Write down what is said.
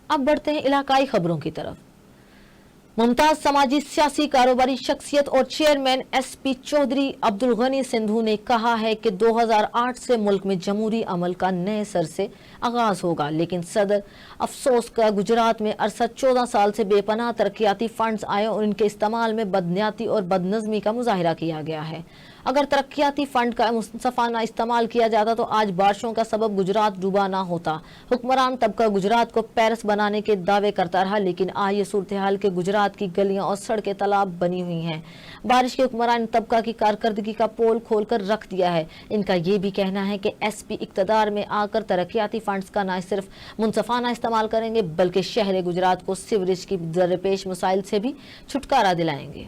अब बढ़ते हैं इलाकाई खबरों की तरफ। मुमताज समाजी सियासी कारोबारी शख्सियत और चेयरमैन एसपी चौधरी अब्दुल गनी सिंधु ने कहा है कि 2008 से मुल्क में जमहूरी अमल का नए सर से आगाज होगा, लेकिन सदर अफसोस का गुजरात में अरसद 14 साल से बेपनाह तरक्याती फंड्स आए और इनके इस्तेमाल में बदनियती और बदनज़मी का मुजाहिरा किया गया है। अगर तरक्याती फंड का मुनसफाना इस्तेमाल किया जाता तो आज बारिशों का सबब गुजरात डूबा ना होता। हुक्मरान तबका गुजरात को पेरिस बनाने के दावे करता रहा, लेकिन आज ये सूरत हाल के गुजरात की गलियां और सड़कें तालाब बनी हुई हैं। बारिश के हुक्मरान तबका की कारकर्दगी का पोल खोल कर रख दिया है। इनका ये भी कहना है कि एसपी इक्तदार में आकर तरक्याती फंड्स का न सिर्फ मुनसफाना इस्तेमाल करेंगे बल्कि शहर गुजरात को सीवरेज की दरपेश मसाइल से भी छुटकारा दिलाएंगे।